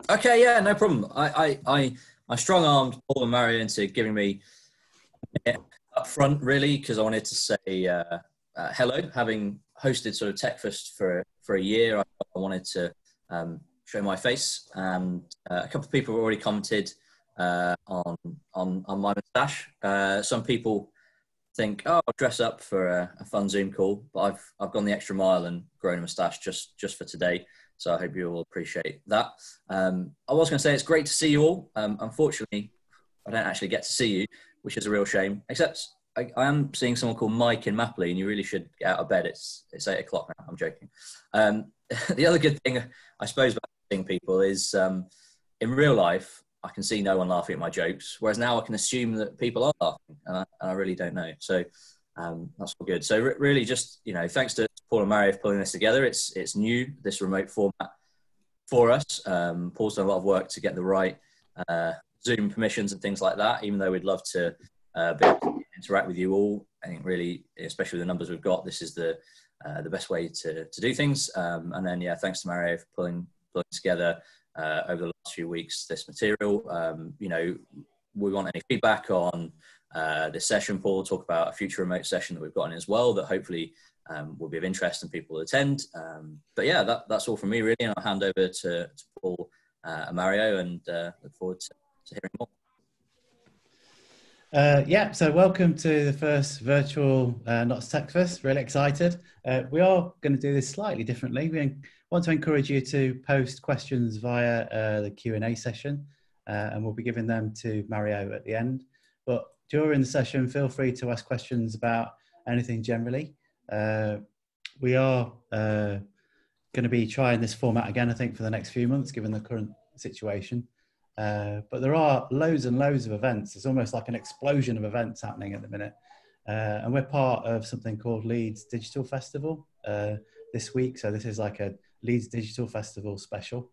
Okay, yeah, no problem. I strong-armed Paul and Mario into giving me it up front, really, because I wanted to say hello. Having hosted sort of techfast for a year, I wanted to show my face, and a couple of people have already commented on my moustache. Some people think, oh, I'll dress up for a fun Zoom call, but I've gone the extra mile and grown a moustache just for today. So I hope you all appreciate that. I was going to say it's great to see you all. Unfortunately, I don't actually get to see you, which is a real shame. Except I am seeing someone called Mike in Mapley, and you really should get out of bed. It's 8 o'clock now. I'm joking. The other good thing, I suppose, about seeing people is in real life, I can see no one laughing at my jokes, whereas now I can assume that people are laughing, and I really don't know. So that's all good. So really, just thanks to Paul and Mario for pulling this together. It's new, this remote format for us. Paul's done a lot of work to get the right Zoom permissions and things like that. Even though we'd love to be able to interact with you all, I think really, especially with the numbers we've got, this is the best way to do things. And then thanks to Mario for pulling together over the last few weeks this material. We want any feedback on this session. Paul will talk about a future remote session that we've got in as well that hopefully will be of interest and people will attend. But yeah, that's all from me really, and I'll hand over to Paul and Mario, and look forward to hearing more. So welcome to the first virtual Knots Techfest. Really excited. We are going to do this slightly differently. We want to encourage you to post questions via the Q&A session, and we'll be giving them to Mario at the end. But during the session, feel free to ask questions about anything generally. We are going to be trying this format again, I think, for the next few months, given the current situation. But there are loads and loads of events. It's almost like an explosion of events happening at the minute. And we're part of something called Leeds Digital Festival this week. So this is like a Leeds Digital Festival special,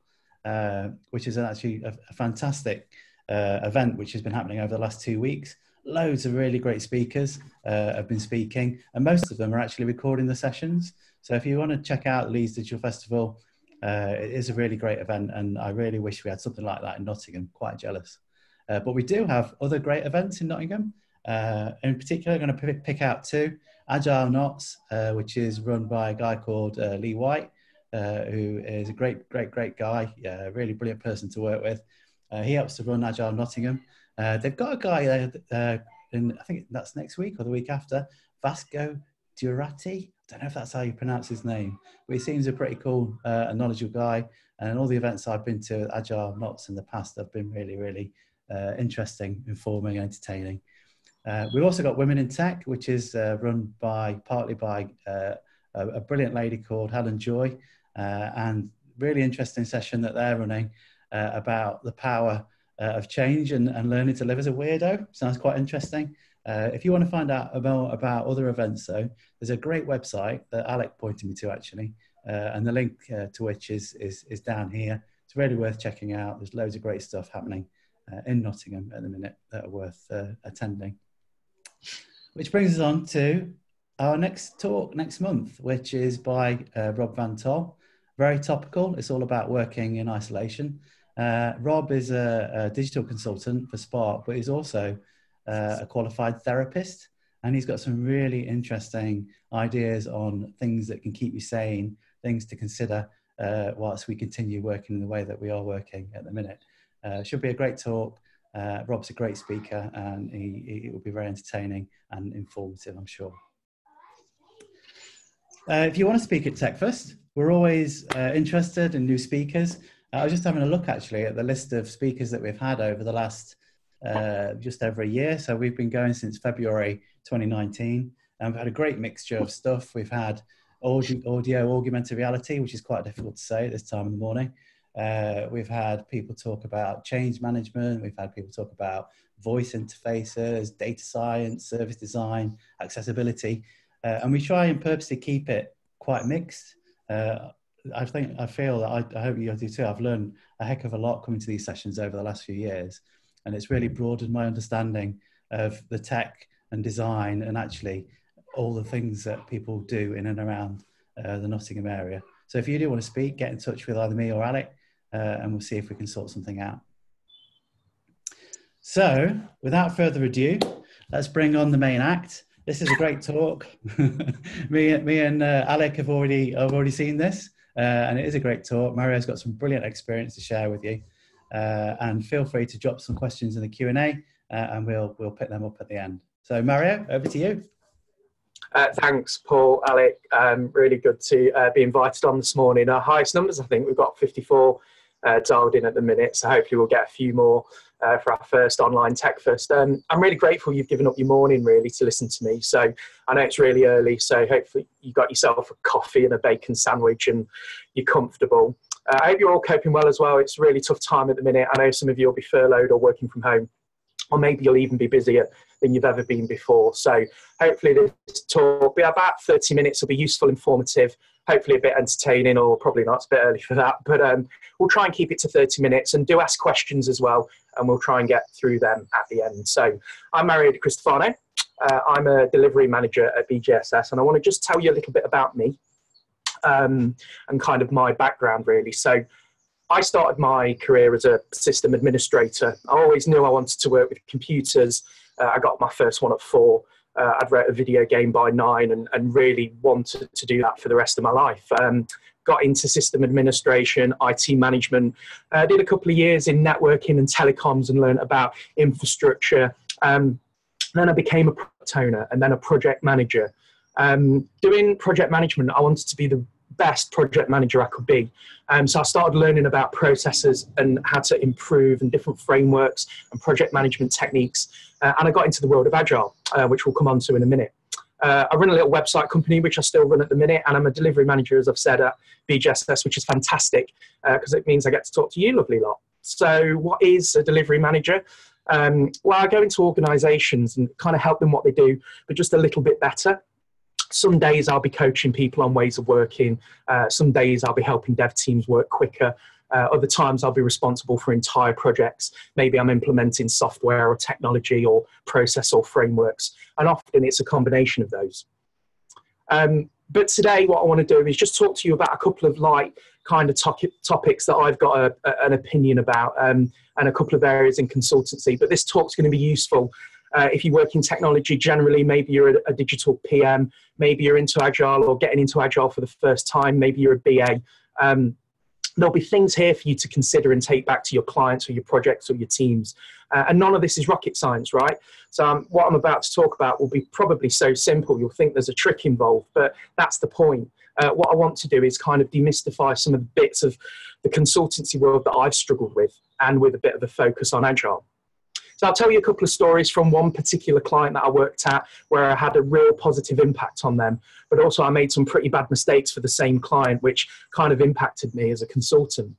which is actually a fantastic event which has been happening over the last 2 weeks. Loads of really great speakers have been speaking, and most of them are actually recording the sessions. So if you want to check out Leeds Digital Festival, it is a really great event, and I really wish we had something like that in Nottingham. Quite jealous. But we do have other great events in Nottingham. In particular, I'm going to pick out two. Agile Knots, which is run by a guy called Lee White, who is a great guy, really brilliant person to work with. He helps to run Agile Nottingham. They've got a guy I think that's next week or the week after, Vasco Durati. I don't know if that's how you pronounce his name, but he seems a pretty cool and knowledgeable guy. And all the events I've been to Agile Knots in the past have been really interesting, informing, entertaining. We've also got Women in Tech, which is run partly by a brilliant lady called Helen Joy, and really interesting session that they're running about the power of change and learning to live as a weirdo. Sounds quite interesting. If you want to find out more about other events, though, there's a great website that Alec pointed me to actually, and the link to which is down here. It's really worth checking out. There's loads of great stuff happening in Nottingham at the minute that are worth attending. Which brings us on to our next talk next month, which is by Rob Van Tol. Very topical. It's all about working in isolation. Rob is a digital consultant for Spark, but he's also a qualified therapist, and he's got some really interesting ideas on things that can keep you sane, things to consider whilst we continue working in the way that we are working at the minute. Should be a great talk. Rob's a great speaker, and he will be very entertaining and informative, I'm sure. If you want to speak at TechFest, we're always interested in new speakers. I was just having a look actually at the list of speakers that we've had over the last just over a year. So we've been going since February 2019, and we've had a great mixture of stuff. We've had audio augmented reality, which is quite difficult to say at this time in the morning. We've had people talk about change management. We've had people talk about voice interfaces, data science, service design, accessibility. And we try and purposely keep it quite mixed. I feel that I hope you do too. I've learned a heck of a lot coming to these sessions over the last few years, and it's really broadened my understanding of the tech and design and actually all the things that people do in and around the Nottingham area. So if you do want to speak, get in touch with either me or Alec, and we'll see if we can sort something out. So without further ado, let's bring on the main act. This is a great talk. me and Alec have already seen this, and it is a great talk. Mario's got some brilliant experience to share with you, and feel free to drop some questions in the Q&A, and we'll pick them up at the end. So Mario, over to you. Thanks, Paul, Alec. Really good to be invited on this morning. Our highest numbers, I think we've got 54 dialed in at the minute, so hopefully we'll get a few more for our first online techfast. I'm really grateful you've given up your morning really to listen to me. So I know it's really early, so hopefully you got yourself a coffee and a bacon sandwich and you're comfortable. I hope you're all coping well as well. It's a really tough time at the minute. I know some of you will be furloughed or working from home, or maybe you'll even be busier than you've ever been before. So hopefully this talk will be about 30 minutes. It'll be useful, informative, hopefully a bit entertaining, or probably not, it's a bit early for that. But we'll try and keep it to 30 minutes, and do ask questions as well, and we'll try and get through them at the end. So I'm Mario Di Cristofano. I'm a delivery manager at BGSS, and I want to just tell you a little bit about me and kind of my background really. So I started my career as a system administrator. I always knew I wanted to work with computers. I got my first one at 4. I'd wrote a video game by 9 and really wanted to do that for the rest of my life. Got into system administration, IT management, did a couple of years in networking and telecoms and learned about infrastructure. Then I became a product owner and then a project manager. Doing project management, I wanted to be the best project manager I could be. So I started learning about processes and how to improve and different frameworks and project management techniques. And I got into the world of Agile, which we'll come on to in a minute. I run a little website company, which I still run at the minute, and I'm a delivery manager, as I've said, at BGSS, which is fantastic because it means I get to talk to you lovely lot. So what is a delivery manager? Well, I go into organizations and kind of help them what they do, but just a little bit better. Some days I'll be coaching people on ways of working. Some days I'll be helping dev teams work quicker. Other times I'll be responsible for entire projects. Maybe I'm implementing software or technology or process or frameworks. And often it's a combination of those. But today what I want to do is just talk to you about a couple of light kind of topics that I've got an opinion about, and a couple of areas in consultancy. But this talk's going to be useful if you work in technology generally. Maybe you're a digital PM, maybe you're into Agile or getting into Agile for the first time, maybe you're a BA. There'll be things here for you to consider and take back to your clients or your projects or your teams. And none of this is rocket science, right? So what I'm about to talk about will be probably so simple, you'll think there's a trick involved, but that's the point. What I want to do is kind of demystify some of the bits of the consultancy world that I've struggled with, and with a bit of a focus on Agile. So I'll tell you a couple of stories from one particular client that I worked at where I had a real positive impact on them, but also I made some pretty bad mistakes for the same client, which kind of impacted me as a consultant.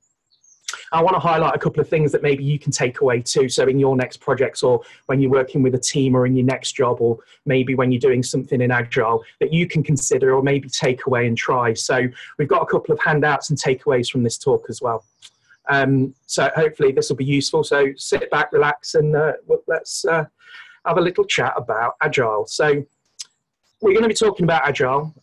I want to highlight a couple of things that maybe you can take away too. So in your next projects, or when you're working with a team, or in your next job, or maybe when you're doing something in Agile that you can consider or maybe take away and try. So we've got a couple of handouts and takeaways from this talk as well. So hopefully this will be useful. So sit back, relax, and let's have a little chat about Agile. So we're going to be talking about Agile,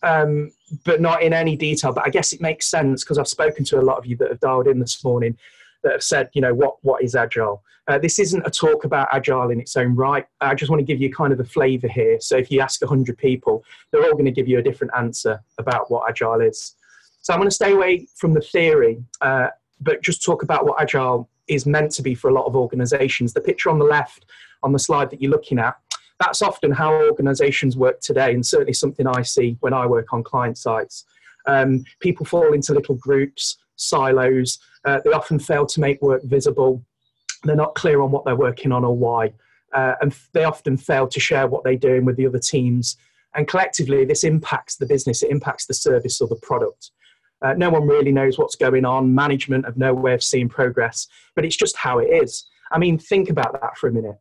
but not in any detail. But I guess it makes sense because I've spoken to a lot of you that have dialed in this morning that have said, you know, what is Agile? This isn't a talk about Agile in its own right. I just want to give you kind of the flavour here. So if you ask 100 people, they're all going to give you a different answer about what Agile is. So I'm going to stay away from the theory, but just talk about what Agile is meant to be for a lot of organizations. The picture on the left on the slide that you're looking at, that's often how organizations work today, and certainly something I see when I work on client sites. People fall into little groups, silos. They often fail to make work visible. They're not clear on what they're working on or why. And they often fail to share what they're doing with the other teams. And collectively, this impacts the business. It impacts the service or the product. No one really knows what's going on. Management have no way of seeing progress, but it's just how it is. I mean, think about that for a minute.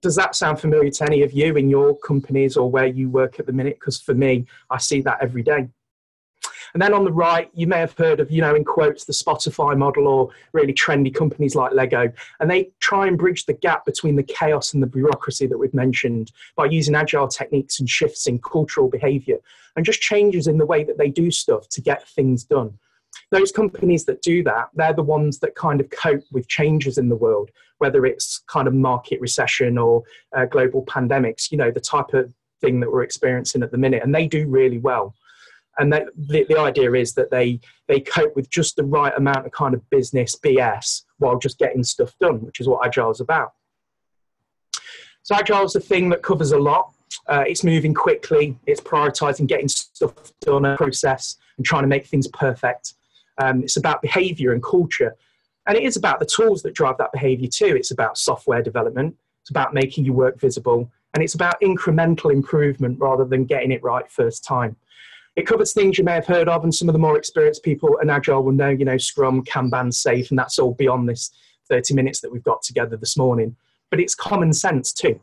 Does that sound familiar to any of you in your companies or where you work at the minute? Because for me, I see that every day. And then on the right, you may have heard of, you know, in quotes, the Spotify model, or really trendy companies like Lego. And they try and bridge the gap between the chaos and the bureaucracy that we've mentioned by using Agile techniques and shifts in cultural behavior and just changes in the way that they do stuff to get things done. those companies that do that, they're the ones that kind of cope with changes in the world, whether it's kind of market recession or global pandemics, you know, the type of thing that we're experiencing at the minute, and they do really well. And the idea is that they cope with just the right amount of kind of business BS while just getting stuff done, which is what Agile is about. So Agile is a thing that covers a lot. It's moving quickly, it's prioritizing getting stuff done, a process, and trying to make things perfect. It's about behavior and culture. And it is about the tools that drive that behavior too. It's about software development, it's about making your work visible, and it's about incremental improvement rather than getting it right first time. It covers things you may have heard of, and some of the more experienced people in Agile will know, you know, Scrum, Kanban, Safe, and that's all beyond this 30 minutes that we've got together this morning. But it's common sense too.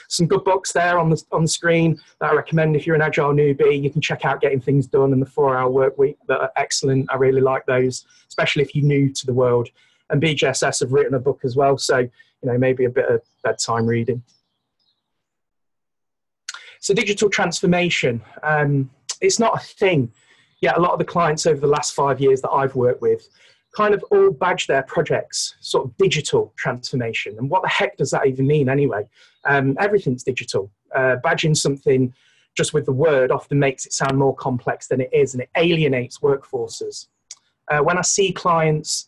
Some good books there on the screen that I recommend if you're an Agile newbie. You can check out Getting Things Done and the 4-Hour Work Week that are excellent. I really like those, especially if you're new to the world. And BJSS have written a book as well, so, you know, maybe a bit of bedtime reading. So digital transformation, it's not a thing. Yet a lot of the clients over the last 5 years that I've worked with kind of all badge their projects sort of digital transformation. And what the heck does that even mean anyway? Everything's digital. Badging something just with the word often makes it sound more complex than it is, and it alienates workforces. When I see clients,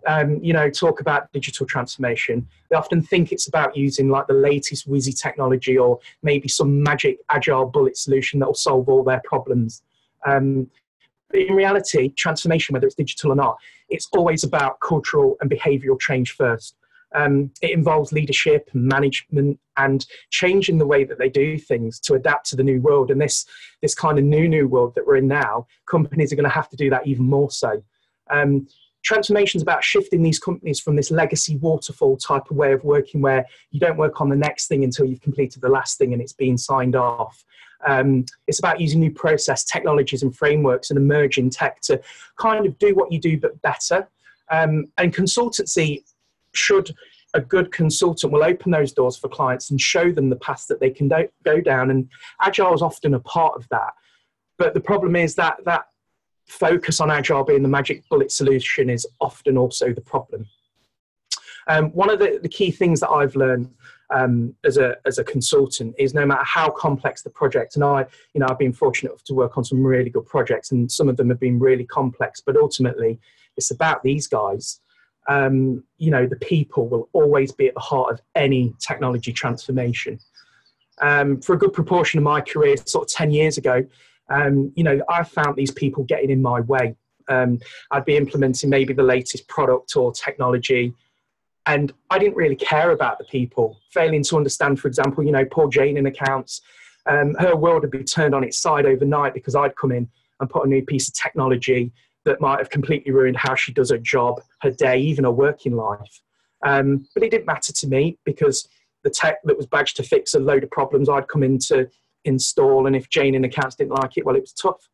you know, talk about digital transformation, they often think it's about using like the latest whizzy technology or maybe some magic agile bullet solution that will solve all their problems. But in reality, transformation, whether it's digital or not, it's always about cultural and behavioral change first. It involves leadership and management and changing the way that they do things to adapt to the new world. And this kind of new world that we're in now, companies are going to have to do that even more so. Transformation is about shifting these companies from this legacy waterfall type of way of working where you don't work on the next thing until you've completed the last thing and it's been signed off. It's about using new process technologies and frameworks and emerging tech to kind of do what you do but better. And consultancy, a good consultant will open those doors for clients and show them the path that they can go down, and Agile is often a part of that. But the problem is that focus on Agile being the magic bullet solution is often also the problem. One of the key things that I've learned as a consultant is no matter how complex the project, and I've been fortunate to work on some really good projects, and some of them have been really complex, but ultimately it's about these guys. You know, the people will always be at the heart of any technology transformation. For a good proportion of my career, sort of 10 years ago, you know, I found these people getting in my way. I'd be implementing maybe the latest product or technology, and I didn't really care about the people, failing to understand, for example, you know, poor Jane in accounts. Her world would be turned on its side overnight because I'd come in and put a new piece of technology that might have completely ruined how she does her job, her day, even her working life. But it didn't matter to me because the tech that was badged to fix a load of problems I'd come in to install, and if Jane in accounts didn't like it, well, it was tough.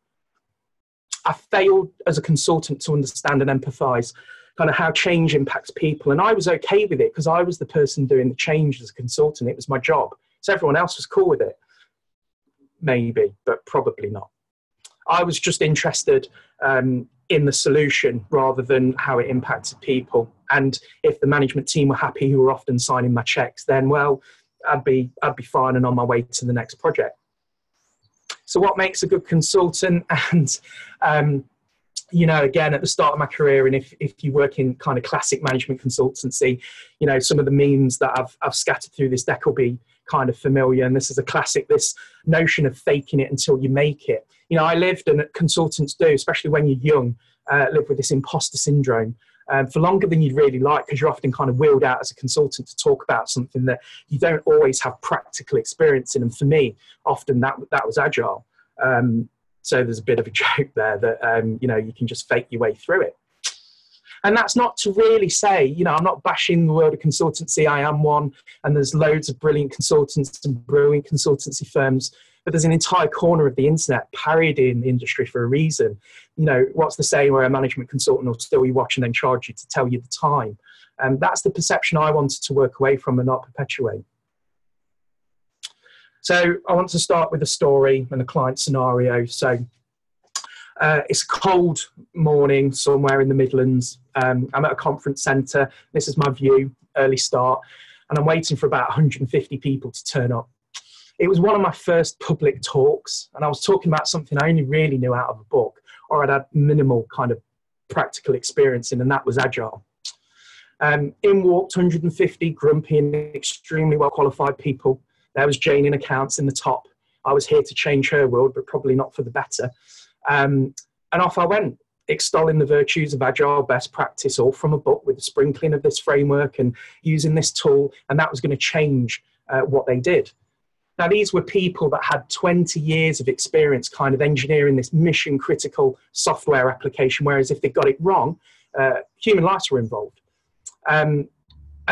I failed as a consultant to understand and empathise kind of how change impacts people, and I was okay with it because I was the person doing the change as a consultant. It was my job, so everyone else was cool with it. Maybe, but probably not. I was just interested in the solution rather than how it impacted people, and if the management team were happy, who were often signing my checks, then well, I'd be fine and on my way to the next project. So what makes a good consultant? And you know, again, at the start of my career, and if you work in kind of classic management consultancy, you know, some of the memes that I've scattered through this deck will be kind of familiar. And this is a classic, this notion of faking it until you make it. You know, I lived, and consultants do, especially when you're young, live with this imposter syndrome for longer than you'd really like, because you're often kind of wheeled out as a consultant to talk about something that you don't always have practical experience in. And for me, often that was Agile. So there's a bit of a joke there that, you know, you can just fake your way through it. And that's not to really say, you know, I'm not bashing the world of consultancy. I am one, and there's loads of brilliant consultants and brilliant consultancy firms, but there's an entire corner of the internet parodying the industry for a reason. You know, what's the saying where a management consultant will still you watch and then charge you to tell you the time? And that's the perception I wanted to work away from and not perpetuate. So I want to start with a story and a client scenario. So It's a cold morning somewhere in the Midlands. I'm at a conference centre. This is my view, early start, and I'm waiting for about 150 people to turn up. It was one of my first public talks, and I was talking about something I only really knew out of a book, or I'd had minimal kind of practical experience in, and that was Agile. In walked 150 grumpy and extremely well qualified people. There was Jane in accounts in the top. I was here to change her world, but probably not for the better. And off I went, extolling the virtues of Agile best practice, all from a book with a sprinkling of this framework and using this tool, and that was going to change what they did. Now, these were people that had 20 years of experience kind of engineering this mission critical software application, whereas if they got it wrong, human lives were involved. And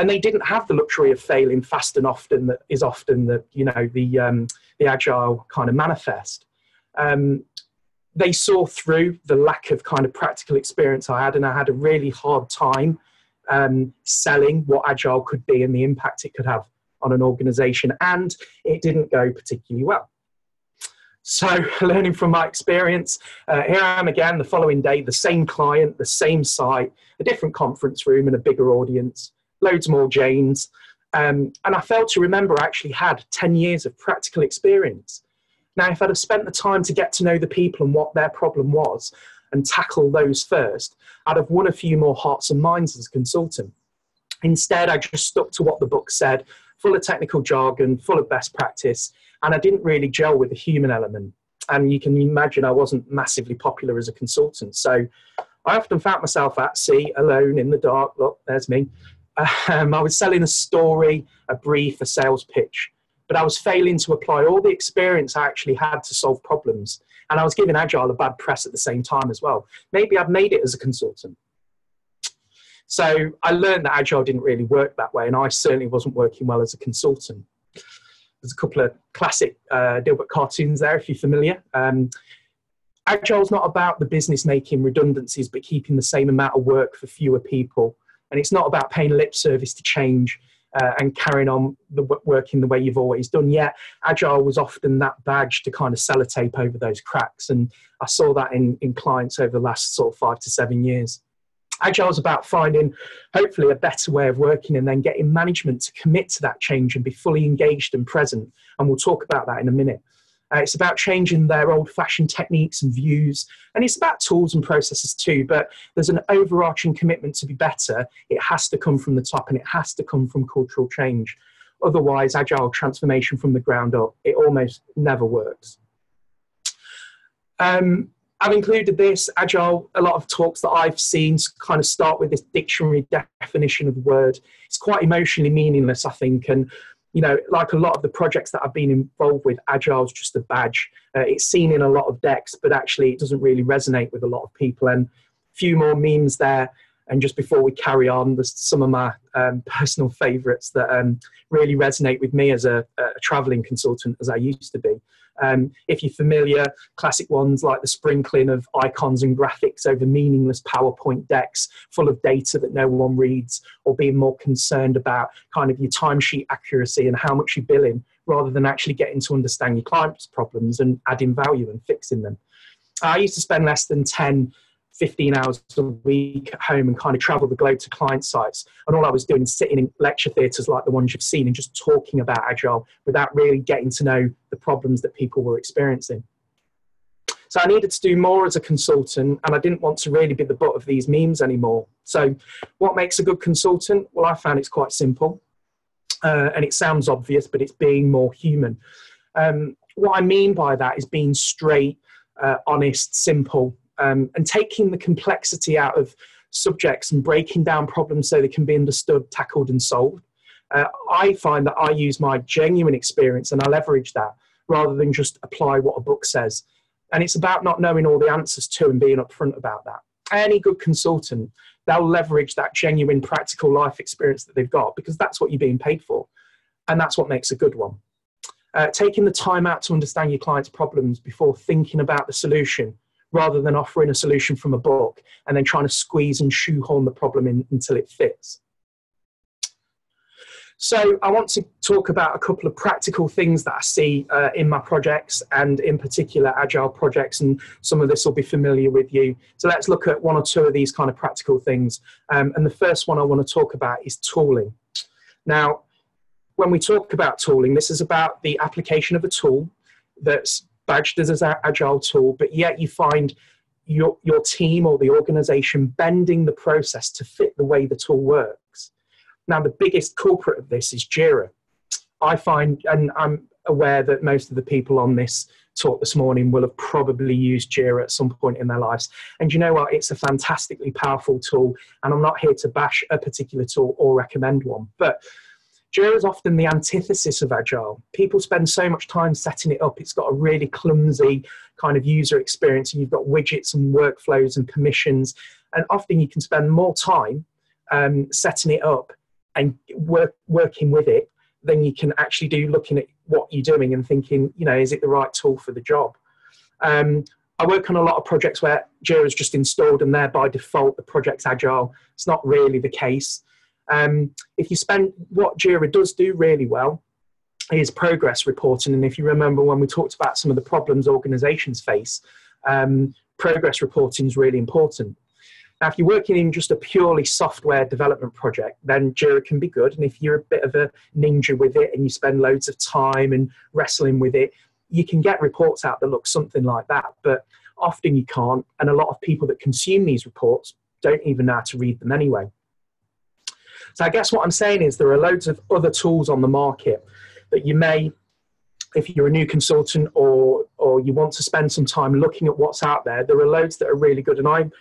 they didn't have the luxury of failing fast and often. That is often the Agile kind of manifest. They saw through the lack of kind of practical experience I had, and I had a really hard time selling what Agile could be and the impact it could have on an organization, and it didn't go particularly well. So learning from my experience, here I am again the following day, the same client, the same site, a different conference room and a bigger audience, loads more Janes. And I failed to remember I actually had 10 years of practical experience. Now, if I'd have spent the time to get to know the people and what their problem was and tackle those first, I'd have won a few more hearts and minds as a consultant. Instead, I just stuck to what the book said, full of technical jargon, full of best practice, and I didn't really gel with the human element. And you can imagine I wasn't massively popular as a consultant. So I often found myself at sea, alone in the dark. Look, there's me. I was selling a story, a brief, a sales pitch, but I was failing to apply all the experience I actually had to solve problems. And I was giving Agile a bad press at the same time as well. Maybe I'd made it as a consultant. So I learned that Agile didn't really work that way, and I certainly wasn't working well as a consultant. There's a couple of classic Dilbert cartoons there, if you're familiar. Agile's not about the business making redundancies, but keeping the same amount of work for fewer people. And it's not about paying lip service to change and carrying on working the way you've always done. Yet Agile was often that badge to kind of sellotape over those cracks. And I saw that in clients over the last sort of 5 to 7 years. Agile is about finding, hopefully, a better way of working and then getting management to commit to that change and be fully engaged and present. And we'll talk about that in a minute. It's about changing their old-fashioned techniques and views. And it's about tools and processes too, but there's an overarching commitment to be better. It has to come from the top, and it has to come from cultural change. Otherwise, Agile transformation from the ground up, it almost never works. I've included this, Agile, a lot of talks that I've seen kind of start with this dictionary definition of the word. It's quite emotionally meaningless, I think. And, you know, like a lot of the projects that I've been involved with, Agile is just a badge. It's seen in a lot of decks, but actually it doesn't really resonate with a lot of people. And a few more memes there. And just before we carry on, there's some of my personal favourites that really resonate with me as a travelling consultant, as I used to be. If you're familiar, classic ones like the sprinkling of icons and graphics over meaningless PowerPoint decks full of data that no one reads, or being more concerned about kind of your timesheet accuracy and how much you're billing, rather than actually getting to understand your client's problems and adding value and fixing them. I used to spend less than 15 hours a week at home and kind of travel the globe to client sites. And all I was doing is sitting in lecture theatres like the ones you've seen and just talking about Agile without really getting to know the problems that people were experiencing. So I needed to do more as a consultant, and I didn't want to really be the butt of these memes anymore. So what makes a good consultant? Well, I found it's quite simple. And it sounds obvious, but it's being more human. What I mean by that is being straight, honest, simple, and taking the complexity out of subjects and breaking down problems so they can be understood, tackled and solved. I find that I use my genuine experience and I leverage that rather than just apply what a book says. And it's about not knowing all the answers to and being upfront about that. Any good consultant, they'll leverage that genuine practical life experience that they've got, because that's what you're being paid for. And that's what makes a good one. Taking the time out to understand your client's problems before thinking about the solution, rather than offering a solution from a book and then trying to squeeze and shoehorn the problem in until it fits. So I want to talk about a couple of practical things that I see in my projects, and in particular Agile projects, and some of this will be familiar with you. So let's look at one or two of these kind of practical things. And the first one I want to talk about is tooling. Now, when we talk about tooling, this is about the application of a tool that's badged as an Agile tool, but yet you find your team or the organization bending the process to fit the way the tool works. Now, the biggest culprit of this is Jira. I find, and I'm aware that most of the people on this talk this morning will have probably used Jira at some point in their lives. And you know what? It's a fantastically powerful tool, and I'm not here to bash a particular tool or recommend one. But Jira is often the antithesis of Agile. People spend so much time setting it up. It's got a really clumsy kind of user experience, and you've got widgets and workflows and permissions. And often you can spend more time setting it up and working with it than you can actually do looking at what you're doing and thinking, you know, is it the right tool for the job? I work on a lot of projects where Jira is just installed and there by default the project's Agile. It's not really the case. If you spend, what Jira does do really well is progress reporting. And if you remember when we talked about some of the problems organizations face, progress reporting is really important. Now, if you're working in just a purely software development project, then Jira can be good. And if you're a bit of a ninja with it and you spend loads of time and wrestling with it, you can get reports out that look something like that. But often you can't. And a lot of people that consume these reports don't even know how to read them anyway. So I guess what I'm saying is there are loads of other tools on the market that you may, if you're a new consultant or you want to spend some time looking at what's out there, there are loads that are really good. And I'm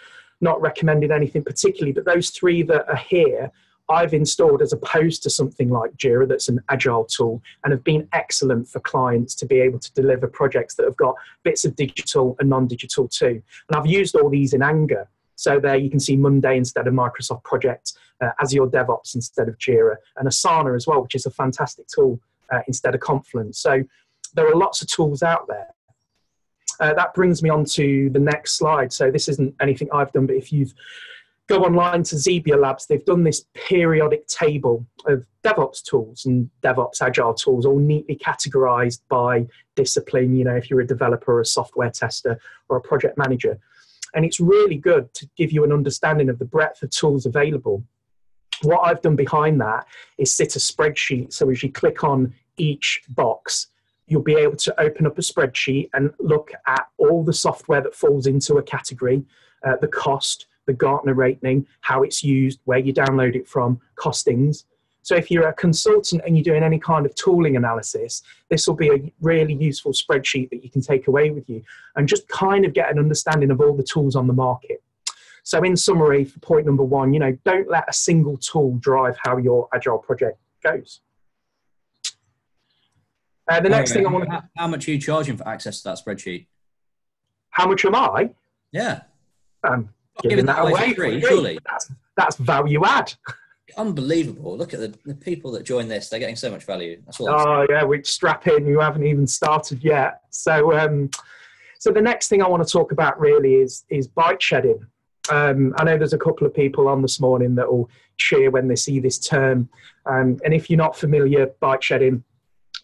not recommending anything particularly, but those three that are here, I've installed as opposed to something like Jira that's an Agile tool, and have been excellent for clients to be able to deliver projects that have got bits of digital and non-digital too. And I've used all these in anger. So there you can see Monday instead of Microsoft Project, Azure DevOps instead of Jira, and Asana as well, which is a fantastic tool instead of Confluence. So there are lots of tools out there. That brings me on to the next slide. So this isn't anything I've done, but if you go online to Zebia Labs, they've done this periodic table of DevOps tools and DevOps Agile tools, all neatly categorized by discipline, you know, if you're a developer or a software tester or a project manager. And it's really good to give you an understanding of the breadth of tools available. What I've done behind that is sit a spreadsheet. So as you click on each box, you'll be able to open up a spreadsheet and look at all the software that falls into a category, the cost, the Gartner rating, how it's used, where you download it from, costings. So if you're a consultant and you're doing any kind of tooling analysis, this will be a really useful spreadsheet that you can take away with you and just kind of get an understanding of all the tools on the market. So in summary, for point number one, you know, don't let a single tool drive how your Agile project goes. The next thing I want to... How much are you charging for access to that spreadsheet? How much am I? Yeah. Giving that away free, surely. That's value add. Unbelievable. Look at the people that join this. They're getting so much value. That's all. Oh, yeah, we strap in. You haven't even started yet. So so the next thing I want to talk about really is bike shedding. I know there's a couple of people on this morning that will cheer when they see this term. And if you're not familiar, bike shedding,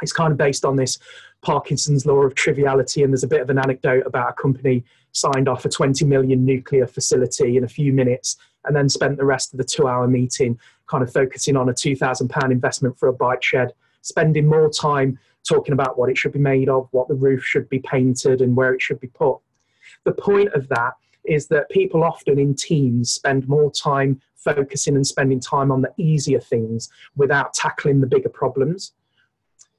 it's kind of based on this Parkinson's law of triviality, and there's a bit of an anecdote about a company signed off a 20 million nuclear facility in a few minutes and then spent the rest of the 2-hour meeting kind of focusing on a £2,000 investment for a bike shed, spending more time talking about what it should be made of, what the roof should be painted and where it should be put. The point of that is that people often in teams spend more time focusing and spending time on the easier things without tackling the bigger problems.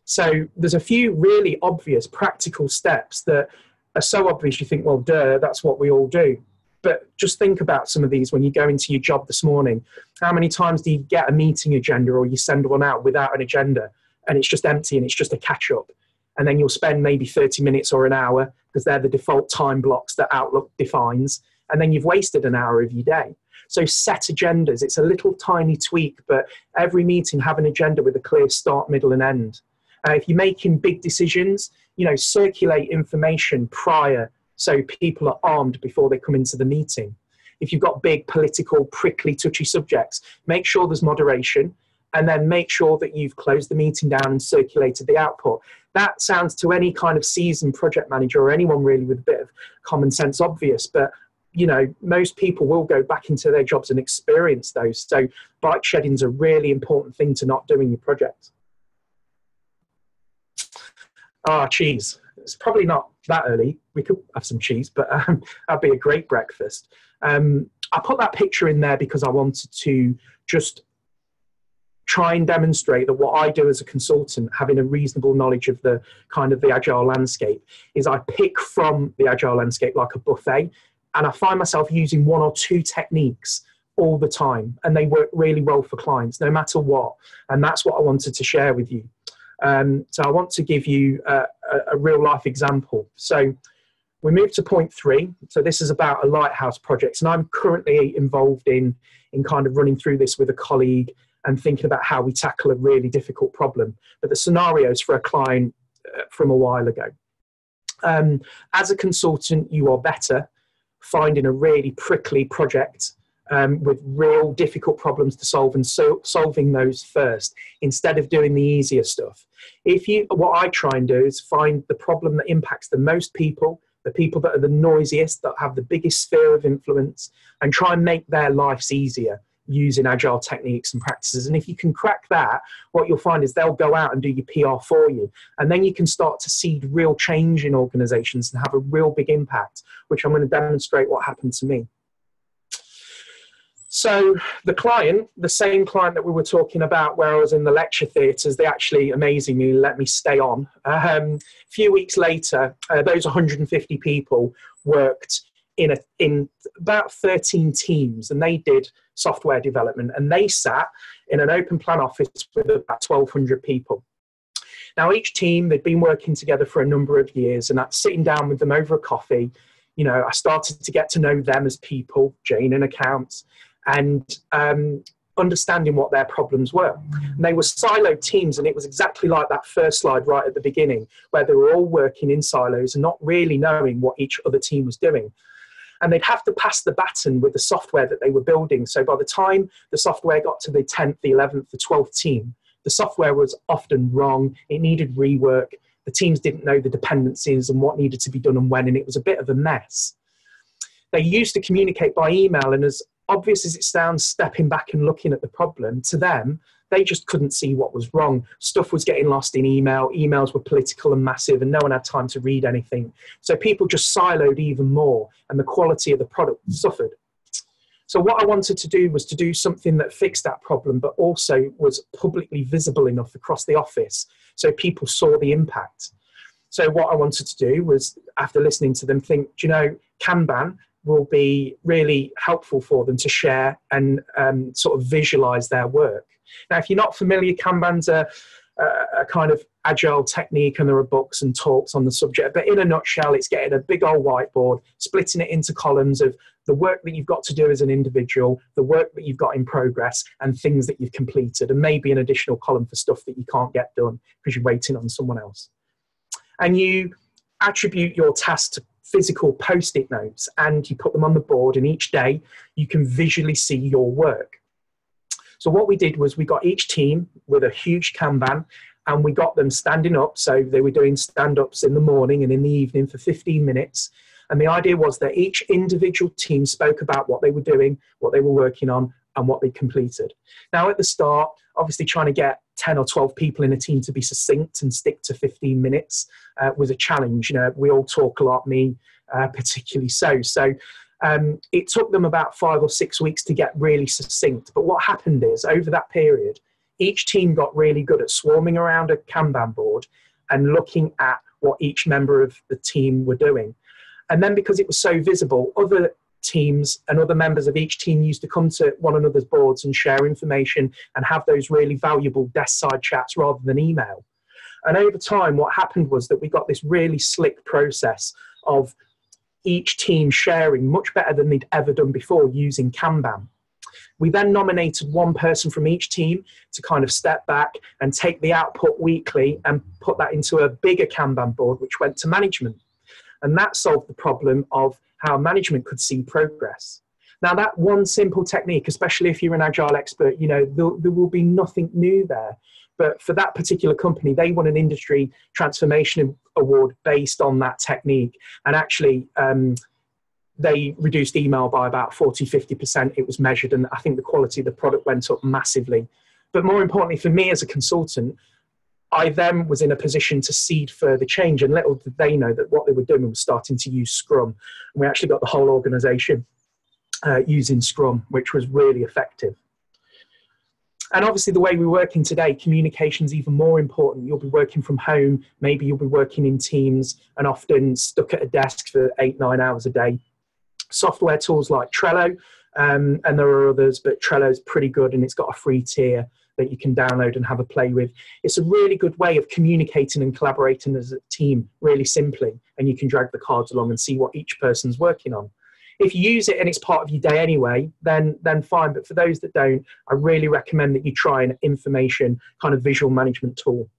So there's a few really obvious practical steps that are so obvious you think, well, duh, that's what we all do. But just think about some of these when you go into your job this morning. How many times do you get a meeting agenda or you send one out without an agenda and it's just empty and it's just a catch up? And then you'll spend maybe 30 minutes or an hour because they're the default time blocks that Outlook defines. And then you've wasted an hour of your day. So set agendas. It's a little tiny tweak, but every meeting have an agenda with a clear start, middle and end. If you're making big decisions, you know, circulate information prior so people are armed before they come into the meeting. If you've got big political, prickly, touchy subjects, make sure there's moderation and then make sure that you've closed the meeting down and circulated the output. That sounds to any kind of seasoned project manager or anyone really with a bit of common sense obvious, but you know, most people will go back into their jobs and experience those. So bike shedding is a really important thing to not do in your project. Cheese. It's probably not that early. We could have some cheese, but that'd be a great breakfast. I put that picture in there because I wanted to just try and demonstrate that what I do as a consultant, having a reasonable knowledge of the kind of the Agile landscape, is I pick from the Agile landscape like a buffet, and I find myself using one or two techniques all the time, and they work really well for clients, no matter what. And that's what I wanted to share with you. So I want to give you a real life example. So we move to point 3. So this is about a lighthouse project, and I'm currently involved in kind of running through this with a colleague and thinking about how we tackle a really difficult problem. But the scenario's for a client from a while ago. As a consultant, you are better finding a really prickly project with real difficult problems to solve, and solving those first instead of doing the easier stuff. What I try and do is find the problem that impacts the most people, the people that are the noisiest, that have the biggest sphere of influence, and try and make their lives easier using Agile techniques and practices. And if you can crack that, what you'll find is they'll go out and do your PR for you. And then you can start to seed real change in organizations and have a real big impact, which I'm going to demonstrate what happened to me. So the client, the same client that we were talking about where I was in the lecture theatres, they actually amazingly let me stay on. A few weeks later, those 150 people worked in about 13 teams, and they did software development, and they sat in an open plan office with about 1,200 people. Now, each team, they'd been working together for a number of years, and that's sitting down with them over a coffee. You know, I started to get to know them as people, Jane in accounts, and understanding what their problems were. And they were siloed teams, and it was exactly like that first slide right at the beginning, where they were all working in silos and not really knowing what each other team was doing. And they'd have to pass the baton with the software that they were building. So by the time the software got to the 10th, the 11th, the 12th team, the software was often wrong. It needed rework. The teams didn't know the dependencies and what needed to be done and when, and it was a bit of a mess. They used to communicate by email, and as obvious as it sounds, stepping back and looking at the problem, to them, they just couldn't see what was wrong. Stuff was getting lost in email. Emails were political and massive, and no one had time to read anything. So people just siloed even more, and the quality of the product suffered. So what I wanted to do was to do something that fixed that problem, but also was publicly visible enough across the office so people saw the impact. So what I wanted to do was, after listening to them, think, do you know, Kanban will be really helpful for them to share and sort of visualize their work. Now, if you're not familiar, Kanban's a kind of agile technique, and there are books and talks on the subject. But in a nutshell, it's getting a big old whiteboard, splitting it into columns of the work that you've got to do as an individual, the work that you've got in progress, and things that you've completed, and maybe an additional column for stuff that you can't get done because you're waiting on someone else. And you attribute your tasks to physical post-it notes, and you put them on the board, and each day you can visually see your work. So what we did was we got each team with a huge Kanban, and we got them standing up. So they were doing stand-ups in the morning and in the evening for 15 minutes. And the idea was that each individual team spoke about what they were doing, what they were working on, and what they completed. Now at the start, obviously trying to get 10 or 12 people in a team to be succinct and stick to 15 minutes was a challenge. You know, we all talk a lot, me particularly so. So it took them about 5 or 6 weeks to get really succinct. But what happened is, over that period, each team got really good at swarming around a Kanban board and looking at what each member of the team were doing. And then because it was so visible, other teams and other members of each team used to come to one another's boards and share information and have those really valuable desk side chats rather than email. And over time, what happened was that we got this really slick process of each team sharing much better than they'd ever done before using Kanban. We then nominated one person from each team to kind of step back and take the output weekly and put that into a bigger Kanban board, which went to management. And that solved the problem of how management could see progress. Now, that one simple technique, especially if you're an Agile expert, you know, there will be nothing new there. But for that particular company, they won an industry transformation award based on that technique. And actually, they reduced email by about 40-50%. It was measured, and I think the quality of the product went up massively. But more importantly for me as a consultant, I then was in a position to seed further change, and little did they know that what they were doing was starting to use Scrum. And we actually got the whole organization using Scrum, which was really effective. And obviously the way we're working today, communication is even more important. You'll be working from home, maybe you'll be working in teams and often stuck at a desk for 8-9 hours a day. Software tools like Trello, and there are others, but Trello is pretty good, and it's got a free tier that you can download and have a play with. It's a really good way of communicating and collaborating as a team really simply, and you can drag the cards along and see what each person's working on. If you use it and it's part of your day anyway, then fine. But for those that don't, I really recommend that you try an information kind of visual management tool.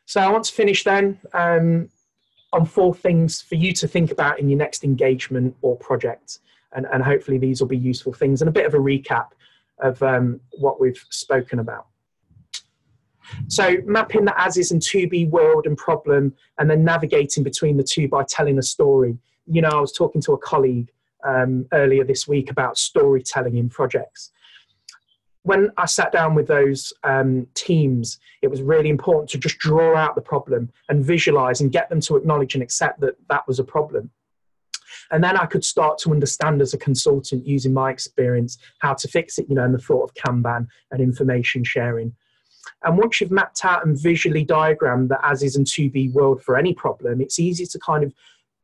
So I want to finish then on 4 things for you to think about in your next engagement or project. And hopefully these will be useful things, and a bit of a recap of what we've spoken about. So mapping the as-is and to-be world and problem, and then navigating between the two by telling a story. You know, I was talking to a colleague earlier this week about storytelling in projects. When I sat down with those teams, it was really important to just draw out the problem and visualize and get them to acknowledge and accept that that was a problem. And then I could start to understand as a consultant, using my experience, how to fix it, you know, in the thought of Kanban and information sharing. And once you've mapped out and visually diagrammed the as-is and to-be world for any problem, it's easy to kind of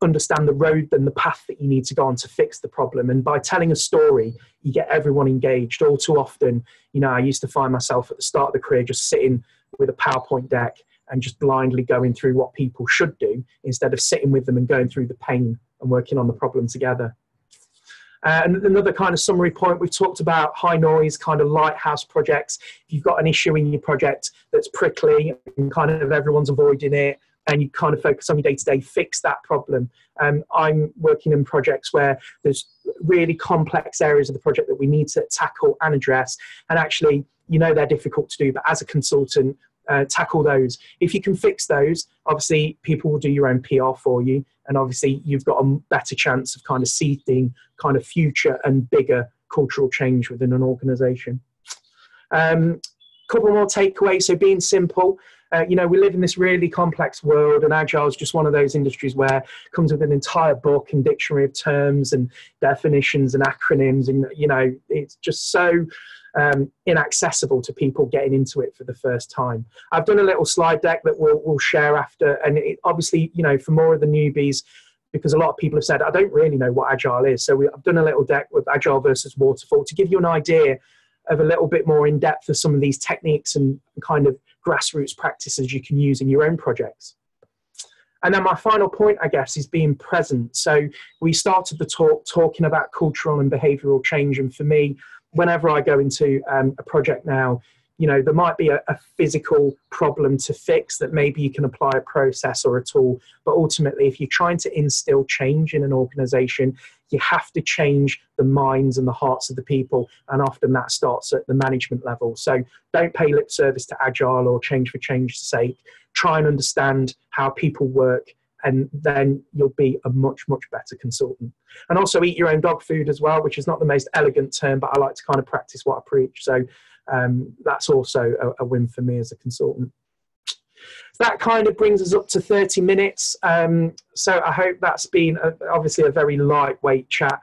understand the road and the path that you need to go on to fix the problem. And by telling a story, you get everyone engaged. All too often, you know, I used to find myself at the start of the career just sitting with a PowerPoint deck and just blindly going through what people should do instead of sitting with them and going through the pain and working on the problem together. And another kind of summary point, we've talked about high noise kind of lighthouse projects. If you've got an issue in your project that's prickly and kind of everyone's avoiding it, and you kind of focus on your day-to-day, fix that problem. I'm working in projects where there's really complex areas of the project that we need to tackle and address. And actually, you know, they're difficult to do, but as a consultant, tackle those. If you can fix those, obviously people will do your own PR for you. And obviously you've got a better chance of kind of seeding kind of future and bigger cultural change within an organization. Couple more takeaways. So being simple, you know, we live in this really complex world, and Agile is just one of those industries where it comes with an entire book and dictionary of terms and definitions and acronyms. And, you know, it's just so inaccessible to people getting into it for the first time. I've done a little slide deck that we'll share after, and it, obviously, you know, for more of the newbies, because a lot of people have said, I don't really know what Agile is. So I've done a little deck with Agile versus Waterfall to give you an idea of a little bit more in depth of some of these techniques and kind of grassroots practices you can use in your own projects. And then my final point, I guess, is being present. So we started the talk talking about cultural and behavioral change. And for me, whenever I go into a project now, you know, there might be a physical problem to fix that maybe you can apply a process or a tool. But ultimately, if you're trying to instill change in an organization, you have to change the minds and the hearts of the people. And often that starts at the management level. So don't pay lip service to Agile or change for change's sake. Try and understand how people work, and then you'll be a much, much better consultant. And also eat your own dog food as well, which is not the most elegant term, but I like to kind of practice what I preach. So that's also a win for me as a consultant. That kind of brings us up to 30 minutes. So I hope that's been obviously a very lightweight chat.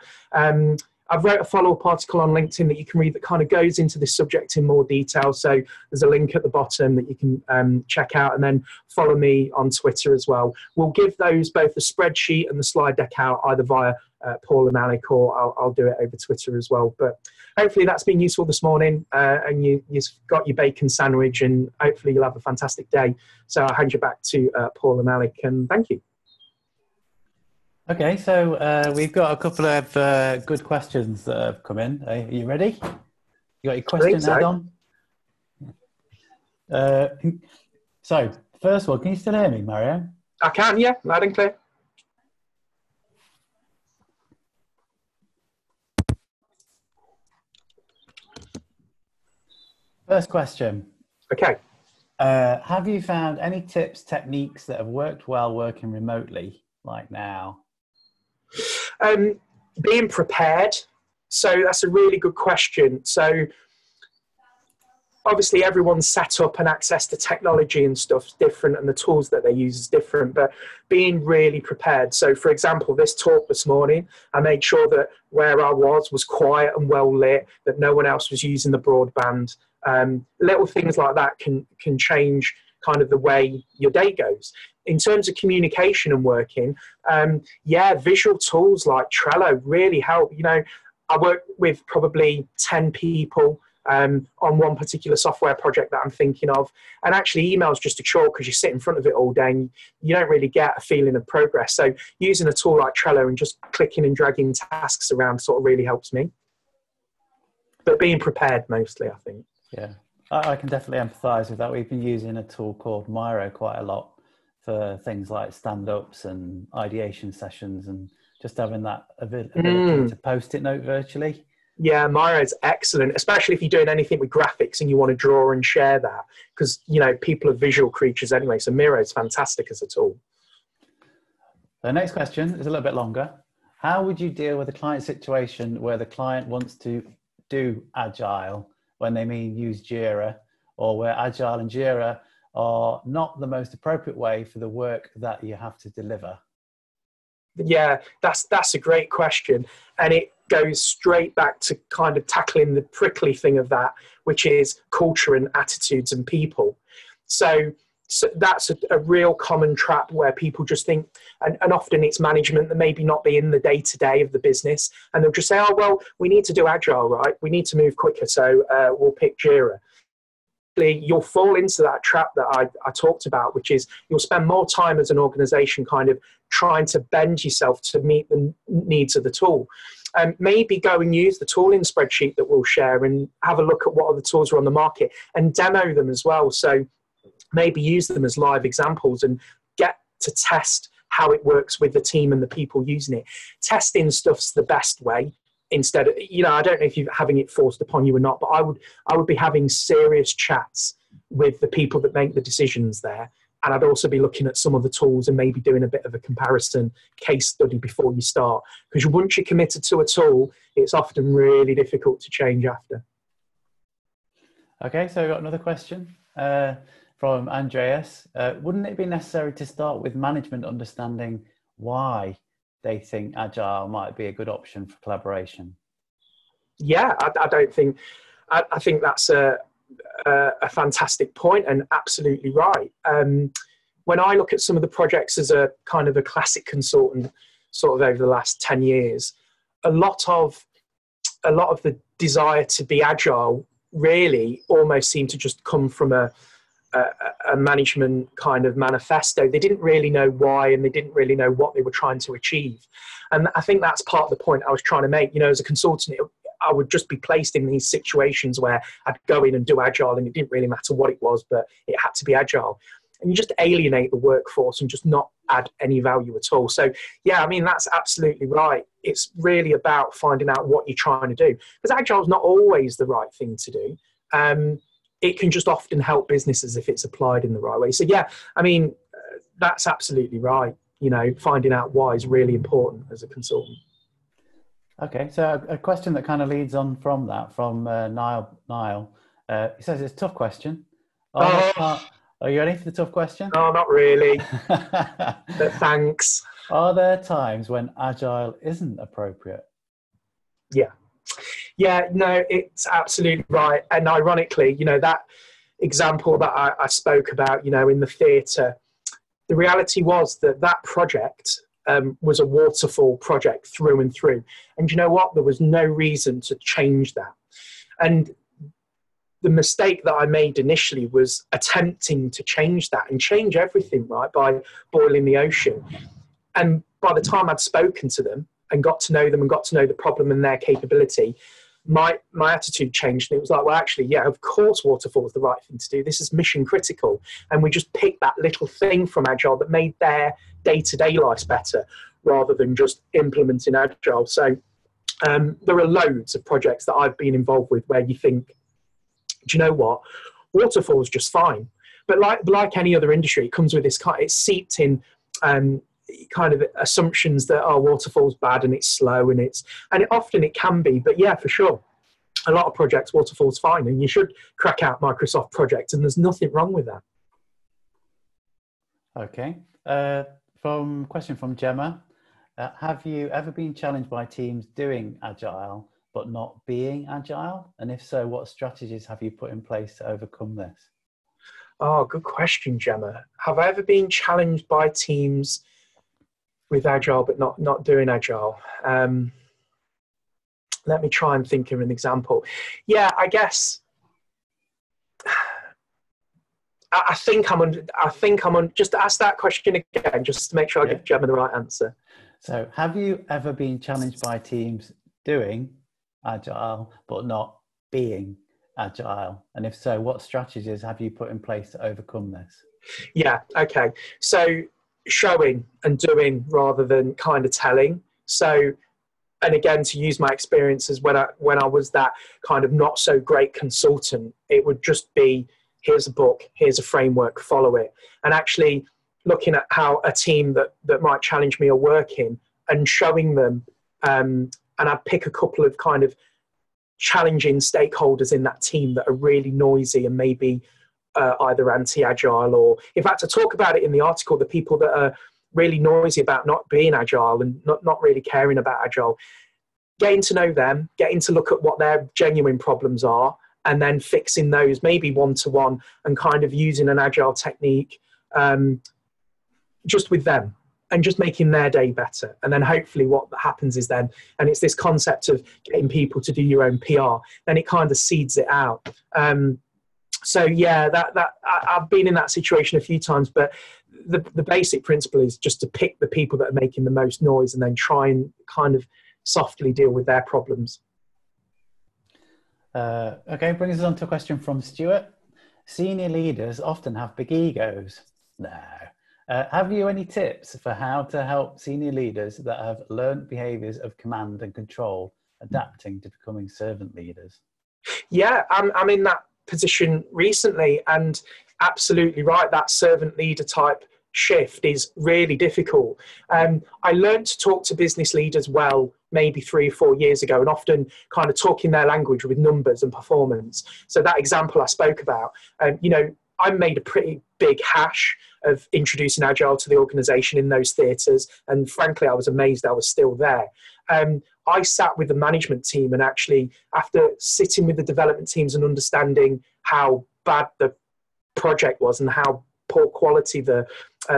I've wrote a follow-up article on LinkedIn that you can read that kind of goes into this subject in more detail. So there's a link at the bottom that you can check out, and then follow me on Twitter as well. We'll give those, both the spreadsheet and the slide deck, out either via Paul and Alec, or I'll do it over Twitter as well. But hopefully that's been useful this morning, and you've got your bacon sandwich, and hopefully you'll have a fantastic day. So I'll hand you back to Paul and Alec, and thank you. Okay, so we've got a couple of good questions that have come in. Are you ready? You got your question add-on? So, first of all, can you still hear me, Mario? I can, yeah, loud and clear. First question. Okay. Have you found any tips, techniques that have worked well working remotely, like now? Being prepared. So that's a really good question. So obviously everyone's setup and access to technology and stuff is different, and the tools that they use is different, but being really prepared. So for example, this talk this morning, I made sure that where I was quiet and well lit, that no one else was using the broadband. Little things like that can change kind of the way your day goes. In terms of communication and working, visual tools like Trello really help. You know, I work with probably 10 people on one particular software project that I'm thinking of. And actually email is just a chore because you sit in front of it all day and you don't really get a feeling of progress. So using a tool like Trello and just clicking and dragging tasks around sort of really helps me. But being prepared mostly, I think. Yeah, I can definitely empathise with that. We've been using a tool called Miro quite a lot for things like stand-ups and ideation sessions, and just having that ability to post-it note virtually. Yeah, Miro is excellent, especially if you're doing anything with graphics and you want to draw and share that, because, you know, people are visual creatures anyway. So Miro is fantastic as a tool. The next question is a little bit longer. How would you deal with a client situation where the client wants to do Agile when they mean use Jira, or where Agile and Jira are not the most appropriate way for the work that you have to deliver? Yeah, that's a great question. And it goes straight back to kind of tackling the prickly thing of that, which is culture and attitudes and people. So that's a real common trap where people just think, and often it's management that maybe not be in the day-to-day of the business, and they'll just say, oh, well, we need to do Agile, right? We need to move quicker, so we'll pick Jira. You'll fall into that trap that I talked about, which is you'll spend more time as an organization kind of trying to bend yourself to meet the needs of the tool. Maybe go and use the tooling spreadsheet that we'll share and have a look at what other tools are on the market and demo them as well. So maybe use them as live examples and get to test how it works with the team and the people using it. Testing stuff's the best way. Instead of, you know, I don't know if you're having it forced upon you or not, but I would be having serious chats with the people that make the decisions there. And I'd also be looking at some of the tools and maybe doing a bit of a comparison case study before you start. Because once you're committed to a tool, it's often really difficult to change after. Okay, so we've got another question from Andreas. Wouldn't it be necessary to start with management understanding why they think Agile might be a good option for collaboration? Yeah, I think that's a fantastic point and absolutely right. When I look at some of the projects as a kind of a classic consultant, sort of over the last 10 years, a lot of the desire to be Agile really almost seemed to just come from a management kind of manifesto. They didn't really know why, and they didn't really know what they were trying to achieve. And I think that's part of the point I was trying to make. You know, as a consultant, I would just be placed in these situations where I'd go in and do Agile, and it didn't really matter what it was, but it had to be Agile. And you just alienate the workforce and just not add any value at all. So, yeah, I mean, that's absolutely right. It's really about finding out what you're trying to do. Because Agile is not always the right thing to do. It can just often help businesses if it's applied in the right way. So, yeah, I mean, that's absolutely right. You know, finding out why is really important as a consultant. Okay, so a question that kind of leads on from that, from Niall. He says it's a tough question. Are you ready for the tough question? No, not really. But thanks. Are there times when Agile isn't appropriate? Yeah. Yeah, no, it's absolutely right. And ironically, you know, that example that I spoke about, you know, in the theatre, the reality was that project was a waterfall project through and through. And you know what? There was no reason to change that. And the mistake that I made initially was attempting to change that and change everything, right, by boiling the ocean. And by the time I'd spoken to them and got to know them and got to know the problem and their capability, my attitude changed. And it was like, well, actually, yeah, of course Waterfall is the right thing to do. This is mission critical. And we just picked that little thing from Agile that made their day-to-day lives better rather than just implementing Agile. So there are loads of projects that I've been involved with where you think, do you know what? Waterfall is just fine. But like any other industry, it comes with this kind. It's seeped in kind of assumptions that waterfall's bad and it's slow and often it can be. But yeah, for sure, a lot of projects waterfall's fine, and you should crack out Microsoft projects, and there's nothing wrong with that. Okay. Question from Gemma. Have you ever been challenged by teams doing Agile but not being Agile? And if so, what strategies have you put in place to overcome this? Oh, good question, Gemma. Have I ever been challenged by teams with Agile but not doing Agile? Let me try and think of an example. Yeah, I guess I think I'm on. Just ask that question again, just to make sure I give Gemma the right answer. So, have you ever been challenged by teams doing Agile but not being Agile? And if so, what strategies have you put in place to overcome this? Yeah, okay. So showing and doing rather than kind of telling. So, and again, to use my experiences when I was that kind of not so great consultant, it would just be, here's a book, here's a framework, follow it. And actually looking at how a team that might challenge me are working and showing them, and I'd pick a couple of kind of challenging stakeholders in that team that are really noisy and maybe either anti-Agile, or in fact, I talk about it in the article, the people that are really noisy about not being Agile and not really caring about Agile, getting to know them, getting to look at what their genuine problems are, and then fixing those maybe one-to-one and kind of using an Agile technique just with them and just making their day better. And then hopefully what happens is then, and it's this concept of getting people to do your own PR, then it kind of seeds it out. So yeah, I've been in that situation a few times, but the basic principle is just to pick the people that are making the most noise and then try and kind of softly deal with their problems. Okay, brings us on to a question from Stuart. Senior leaders often have big egos. No. Have you any tips for how to help senior leaders that have learned behaviours of command and control adapting to becoming servant leaders? Yeah, I'm in that position recently, and absolutely right, that servant leader type shift is really difficult. I learned to talk to business leaders well maybe 3 or 4 years ago, and often kind of talking their language with numbers and performance. So that example I spoke about, I made a pretty big hash of introducing Agile to the organization in those theatres, and frankly I was amazed I was still there. I sat with the management team, and actually after sitting with the development teams and understanding how bad the project was and how poor quality the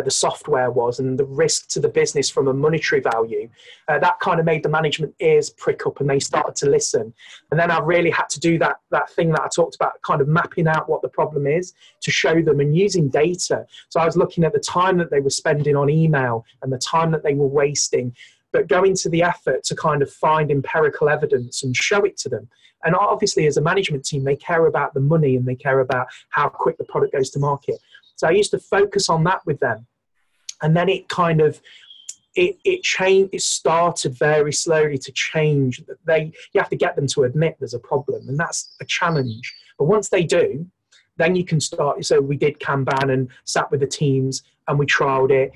software was and the risk to the business from a monetary value, that kind of made the management ears prick up and they started to listen. And then I really had to do that thing that I talked about, kind of mapping out what the problem is to show them and using data. So I was looking at the time that they were spending on email and the time that they were wasting, but going to the effort to kind of find empirical evidence and show it to them. And obviously as a management team, they care about the money and they care about how quick the product goes to market. So I used to focus on that with them. And then it kind of, it changed, it started very slowly to change. You have to get them to admit there's a problem, and that's a challenge. But once they do, then you can start. So we did Kanban and sat with the teams and we trialed it,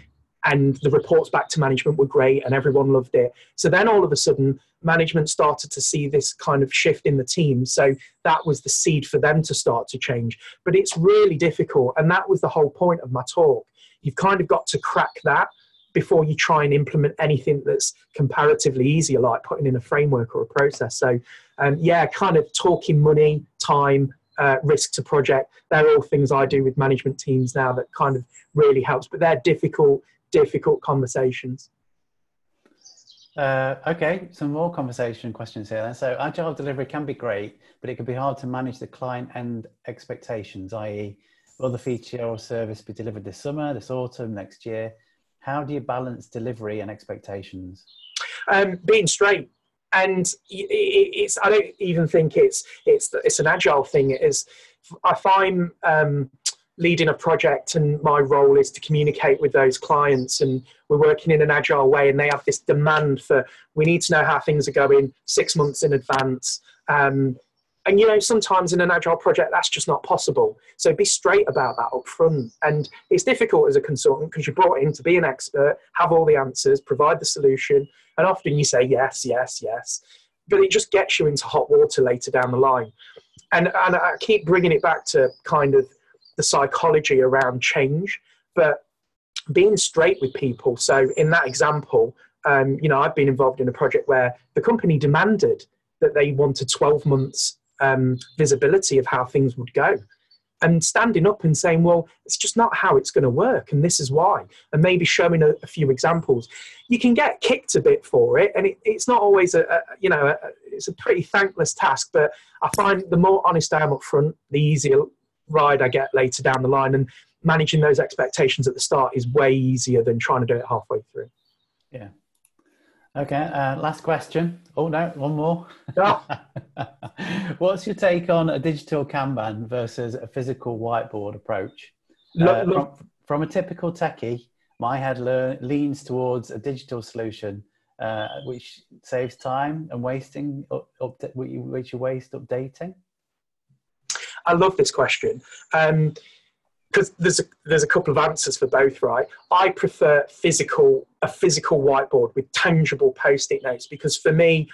and the reports back to management were great and everyone loved it. So then all of a sudden, management started to see this kind of shift in the team. So that was the seed for them to start to change. But it's really difficult. And that was the whole point of my talk. You've kind of got to crack that before you try and implement anything that's comparatively easier, like putting in a framework or a process. So kind of talking money, time, risk to project. They're all things I do with management teams now that kind of really helps, but they're difficult conversations. Okay, some more conversation questions here then. So Agile delivery can be great, but it can be hard to manage the client end expectations, i.e. will the feature or service be delivered this summer, this autumn, next year? How do you balance delivery and expectations? Being straight. And it's I don't even think it's an Agile thing. It is, if I'm leading a project and my role is to communicate with those clients and we're working in an Agile way and they have this demand for, we need to know how things are going 6 months in advance. And, you know, sometimes in an agile project, that's just not possible. So be straight about that up front. And it's difficult as a consultant because you're brought in to be an expert, have all the answers, provide the solution. And often you say, yes, yes, yes. But it just gets you into hot water later down the line. And I keep bringing it back to kind of the psychology around change, but being straight with people. So in that example, you know, I've been involved in a project where the company demanded that they wanted 12 months visibility of how things would go, and standing up and saying, well, it's just not how it's going to work, and this is why, and maybe showing a few examples. You can get kicked a bit for it, and it's not always it's a pretty thankless task, but I find the more honest I am up front, the easier ride I get later down the line, and managing those expectations at the start is way easier than trying to do it halfway through. Yeah. Okay, last question. Oh no, one more. Oh. What's your take on a digital Kanban versus a physical whiteboard approach? From a typical techie, my head leans towards a digital solution, which saves time and wasting, which you waste updating. I love this question. Because there's a couple of answers for both, right? I prefer a physical whiteboard with tangible post-it notes, because for me,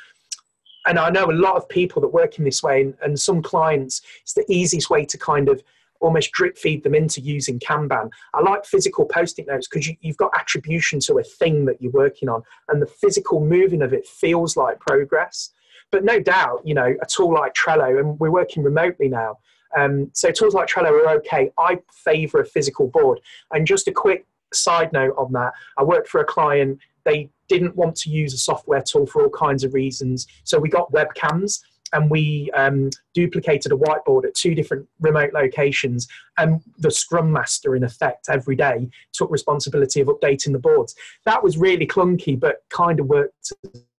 and I know a lot of people that work in this way, and some clients, it's the easiest way to kind of almost drip feed them into using Kanban. I like physical post-it notes because you've got attribution to a thing that you're working on, and the physical moving of it feels like progress. But no doubt, you know, a tool like Trello, and we're working remotely now, so tools like Trello are okay. I favour a physical board. And just a quick side note on that, I worked for a client, they didn't want to use a software tool for all kinds of reasons. So we got webcams, and we duplicated a whiteboard at 2 different remote locations. And the Scrum Master, in effect, every day took responsibility of updating the boards. That was really clunky, but kind of worked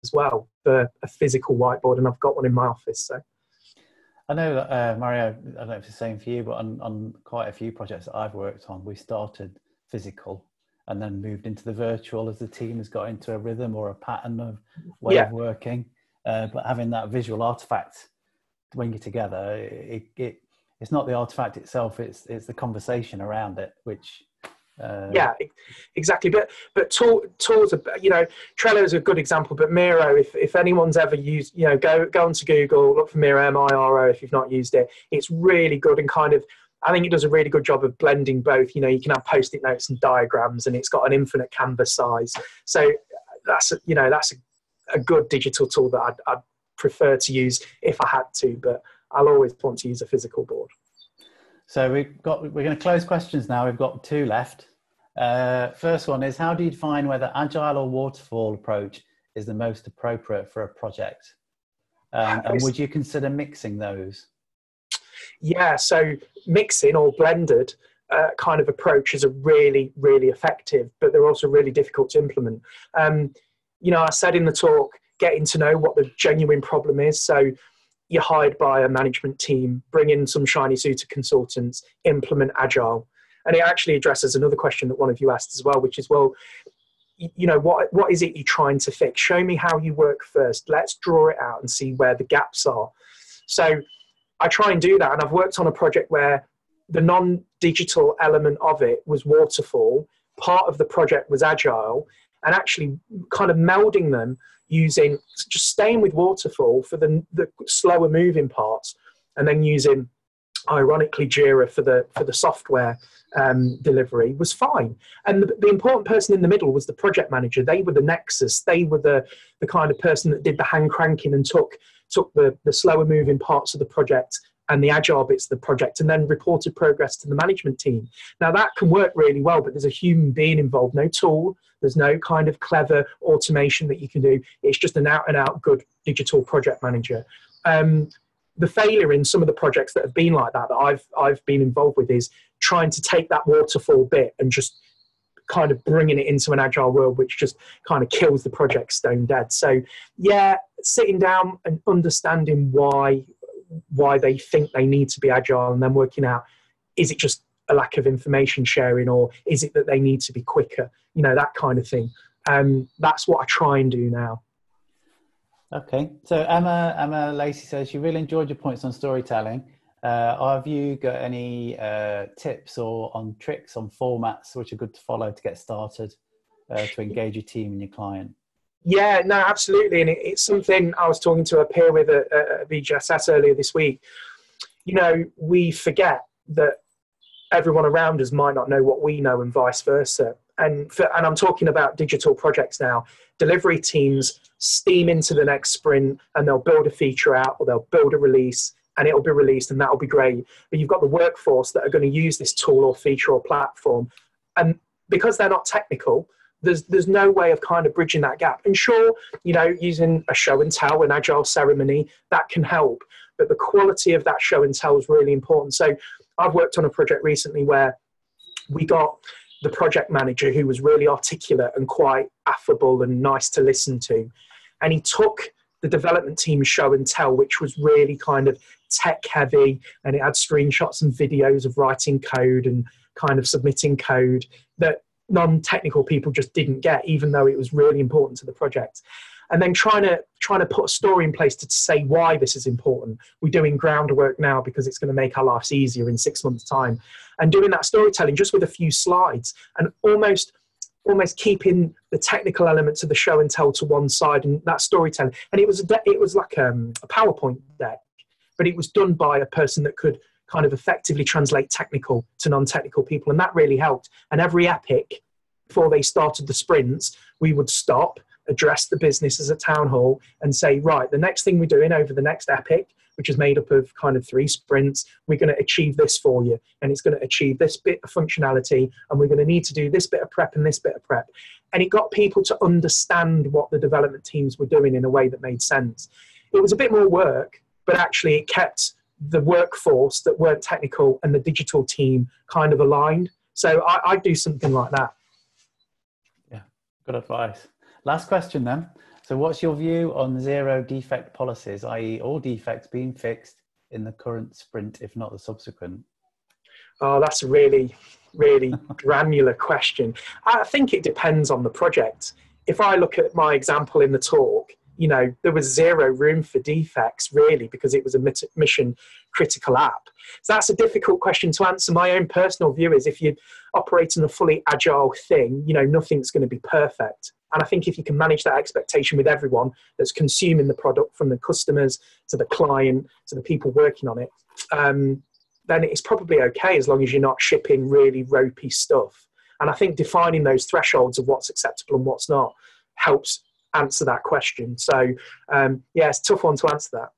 as well for a physical whiteboard. And I've got one in my office, so. I know, Mario, I don't know if it's the same for you, but on quite a few projects that I've worked on, we started physical and then moved into the virtual as the team has got into a rhythm or a pattern of way of working. But having that visual artifact when you're together, it's not the artifact itself, it's the conversation around it, which... yeah, exactly. But tools are, you know, Trello is a good example, but Miro, if anyone's ever used, you know, go onto Google, look for Miro, M-I-R-O, if you've not used it. It's really good, and kind of, I think it does a really good job of blending both. You know, you can have post-it notes and diagrams, and it's got an infinite canvas size. So that's a good digital tool that I'd prefer to use if I had to, but I'll always want to use a physical board. So we're going to close questions now. We've got 2 left. First one is, how do you define whether Agile or Waterfall approach is the most appropriate for a project? And would you consider mixing those? Yeah, so mixing or blended kind of approach is a really, really effective, but they're also really difficult to implement. You know, I said in the talk, getting to know what the genuine problem is. So you're hired by a management team, bring in some shiny suit of consultants, implement Agile. And it actually addresses another question that one of you asked as well, which is, well, you know, what is it you're trying to fix? Show me how you work first. Let's draw it out and see where the gaps are. So I try and do that. And I've worked on a project where the non-digital element of it was Waterfall. Part of the project was Agile, and actually kind of melding them, using, just staying with Waterfall for the slower moving parts, and then using, ironically, Jira for the software delivery was fine. And the important person in the middle was the project manager. They were the nexus. They were the kind of person that did the hand cranking and took the slower moving parts of the project and the Agile bits of the project, and then reported progress to the management team. Now that can work really well, but there's a human being involved, no tool. There's no kind of clever automation that you can do. It's just an out and out good digital project manager. The failure in some of the projects that have been like that I've been involved with is trying to take that Waterfall bit and just kind of bringing it into an Agile world, which just kind of kills the project stone dead. So yeah, sitting down and understanding why they think they need to be Agile, and then working out, is it just a lack of information sharing, or is it that they need to be quicker? You know, that kind of thing. That's what I try and do now. Okay, so Emma Lacey says she really enjoyed your points on storytelling. Have you got any tips or on tricks on formats which are good to follow to get started to engage your team and your client? Yeah, no, absolutely. And it's something I was talking to a peer with at BGSS earlier this week. You know, we forget that everyone around us might not know what we know and vice versa. And I'm talking about digital projects now. Delivery teams steam into the next sprint and they'll build a feature out or they'll build a release and it'll be released and that'll be great. But you've got the workforce that are going to use this tool or feature or platform. And because they're not technical, there's no way of kind of bridging that gap. And sure, you know, using a show and tell, an agile ceremony, that can help. But the quality of that show and tell is really important. So I've worked on a project recently where we got the project manager who was really articulate and quite affable and nice to listen to. And he took the development team show and tell, which was really kind of tech heavy, and it had screenshots and videos of writing code and kind of submitting code that non-technical people just didn't get, even though it was really important to the project. And then trying to put a story in place to say why this is important. We're doing groundwork now because it's going to make our lives easier in 6 months' time. And doing that storytelling just with a few slides and almost keeping the technical elements of the show and tell to one side and that storytelling. And it was like a PowerPoint deck, but it was done by a person that could kind of effectively translate technical to non-technical people. And that really helped. And every epic, before they started the sprints, we would stop, address the business as a town hall and say, right, the next thing we're doing over the next epic, which is made up of kind of 3 sprints, we're going to achieve this for you. And it's going to achieve this bit of functionality. And we're going to need to do this bit of prep and this bit of prep. And it got people to understand what the development teams were doing in a way that made sense. It was a bit more work, but actually it kept the workforce that weren't technical and the digital team kind of aligned. So I'd do something like that. Yeah, good advice. Last question then. So what's your view on zero defect policies, i.e. all defects being fixed in the current sprint, if not the subsequent? Oh, that's a really, really granular question. I think it depends on the project. If I look at my example in the talk, you know, there was zero room for defects really because it was a mission critical app. So that's a difficult question to answer. My own personal view is if you operate in a fully agile thing, you know, nothing's going to be perfect. And I think if you can manage that expectation with everyone that's consuming the product, from the customers to the client to the people working on it, then it's probably okay as long as you're not shipping really ropey stuff. And I think defining those thresholds of what's acceptable and what's not helps answer that question. So yeah, it's a tough one to answer that.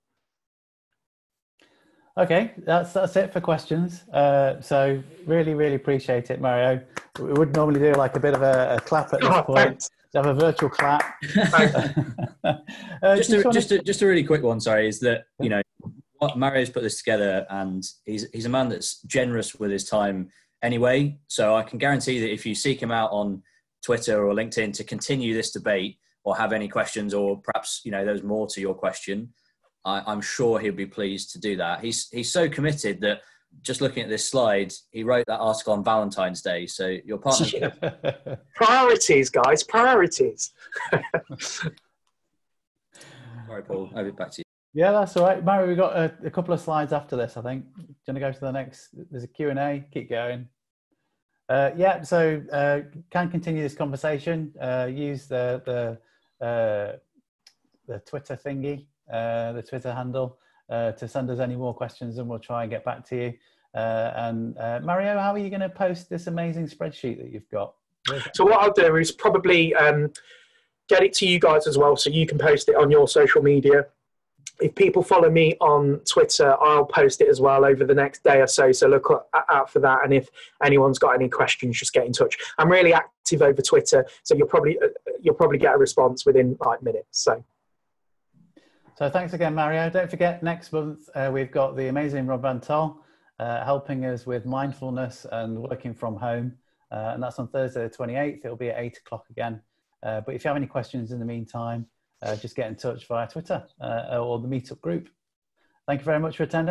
Okay, that's it for questions. So really appreciate it, Mario. We would normally do like a bit of a clap at this point. Thanks. Have a virtual clap. Just a really quick one, sorry, is that, you know, what Mario's put this together, and he's a man that's generous with his time anyway. So I can guarantee that if you seek him out on Twitter or LinkedIn to continue this debate or have any questions, or perhaps, you know, there's more to your question, I'm sure he'll be pleased to do that. He's so committed that just looking at this slide, he wrote that article on Valentine's Day. So your partner. Yeah. Priorities, guys, priorities. Sorry, Paul, over back to you. Yeah, that's all right. Mario, we've got a couple of slides after this, I think. Do you want to go to the next? There's a Q&A. Keep going. Yeah, so can continue this conversation. Use the Twitter thingy, the Twitter handle, to send us any more questions, and we'll try and get back to you. And Mario, how are you going to post this amazing spreadsheet that you've got? So what I'll do is probably get it to you guys as well, so you can post it on your social media. If people follow me on Twitter, I'll post it as well over the next day or so. So look out for that. And if anyone's got any questions, just get in touch. I'm really active over Twitter, so you'll probably get a response within like minutes. So thanks again, Mario. Don't forget, next month we've got the amazing Rob Van Tol helping us with mindfulness and working from home. And that's on Thursday the 28th. It'll be at 8 o'clock again. But if you have any questions in the meantime, just get in touch via Twitter or the meetup group. Thank you very much for attending.